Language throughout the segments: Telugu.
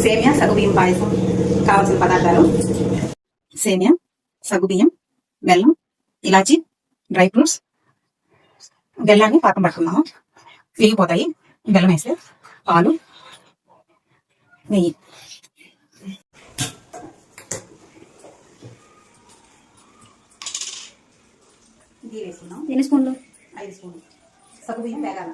సేమియా సగ్గుబియ్యం పాయసం కావాల్సిన పదార్థాలు: సేమియా, సగ్గుబియ్యం, బెల్లం, ఇలాచి, డ్రై ఫ్రూట్స్. బెల్లాన్ని పాకం పట్టుకున్నాము, విరిగిపోతాయి. బెల్లం వేస్తే పాలు, నెయ్యి. వేసుకున్నాం. ఎన్ని స్పూన్లు? 5 స్పూన్లు. సగ్గుబియ్యం వేగాల.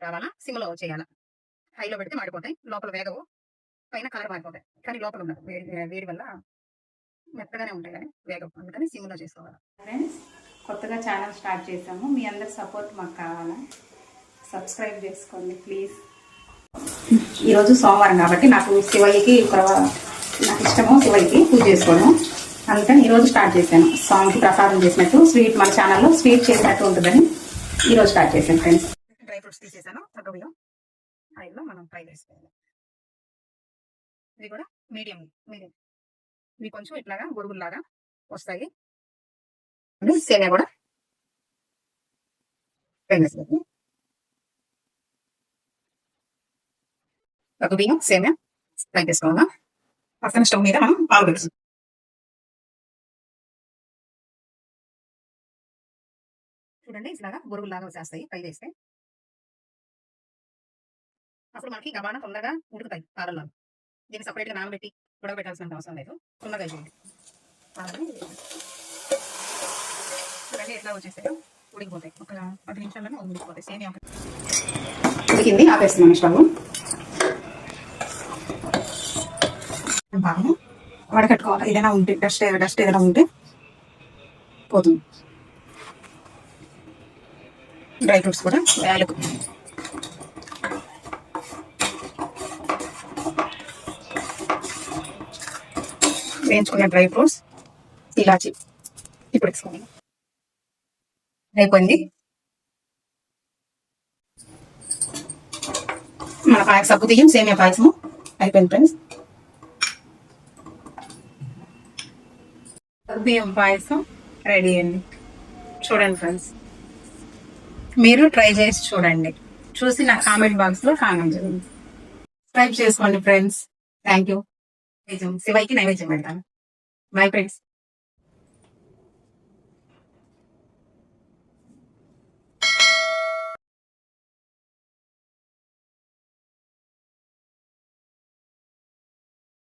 రావాలా, సిమ్లో చేయాలా. హైలో పెడితే మాడిపోతాయి, లోపల వేగవు, పైన కలర్ మారిపోతాయి. కానీ లోపల ఉండదు, వేడి వల్ల మెత్తగానే ఉంటాయి కానీ వేగవు. అందుకని సిమ్లో చేసుకోవాలి. ఫ్రెండ్స్, కొత్తగా ఛానల్ స్టార్ట్ చేసాము, మీ అందరి సపోర్ట్ మాకు కావాలా. సబ్స్క్రైబ్ చేసుకోండి ప్లీజ్. ఈరోజు సోమవారం కాబట్టి నాకు శివయ్యకి నాకు ఇష్టము శివయ్యకి పూజ చేసుకోవడం. అందుకని ఈరోజు స్టార్ట్ చేశాను. స్వామికి ప్రసాదం చేసినట్టు స్వీట్, మన ఛానల్లో స్వీట్ చేసినట్టు ఉంటుందని ఈరోజు స్టార్ట్ చేశాను ఫ్రెండ్స్. డ్రై ఫ్రూట్స్ తీసేసాను. సగ్గుబియ్యం ఆయిల్లో మనం ఫ్రై చేసుకోవాలి. ఇది కూడా మీడియం ఇవి కొంచెం ఇట్లాగా గొరుగుల్లాగా వస్తాయి. సేమియా కూడా ఫ్రై చేసుకోవాలి. సగ్గుబియ్యం సేమియా ఫ్రై చేసుకోవాలా. పక్కన స్టవ్ మీద మనం పాలు పెడుతుంది. చూడండి, ఇట్లాగా గొరుగుల్లాగా వచ్చేస్తాయి ఫ్రై చేస్తే. అప్పుడు మనకి గబాన తొందరగా ఉడుకుతాయి పాలల్లో. దీన్ని సపరేట్గా నానబెట్టి ఉడకబెట్టాల్సిన అవసరం లేదు. తొందరగా అయిపోయింది. చూడండి ఎట్లా వచ్చేస్తాయో, ఉడికిపోతాయి. ఒక 10 నిమిషాల్లోనే ఉడికిపోతాయి. సేమియా ఉడికింది, ఆపేస్తున్నాను స్టవ్. బాగా వడకట్టుకోవాలి. ఏదైనా ఉంటే డస్ట్ ఏదైనా ఉంటే పోతుంది. డ్రై ఫ్రూట్స్ కూడా వేయాలకు. వేయించుకున్న డ్రై ఫ్రూట్స్, ఇలాచి ఇప్పుడు వేసుకోండి. అయిపోయింది మన సగ్గుబియ్యం సేమియా పాయసము అయిపోయింది ఫ్రెండ్స్. సగ్గుబియ్యం పాయసం రెడీ అండి. చూడండి ఫ్రెండ్స్, మీరు ట్రై చేసి చూడండి. చూసి నా కామెంట్ బాక్స్లో కామెంట్ చేయండి. సబ్స్క్రైబ్ చేసుకోండి ఫ్రెండ్స్. Thank you. శివయ్యకి నైవేద్యం పెడతాను. Bye friends.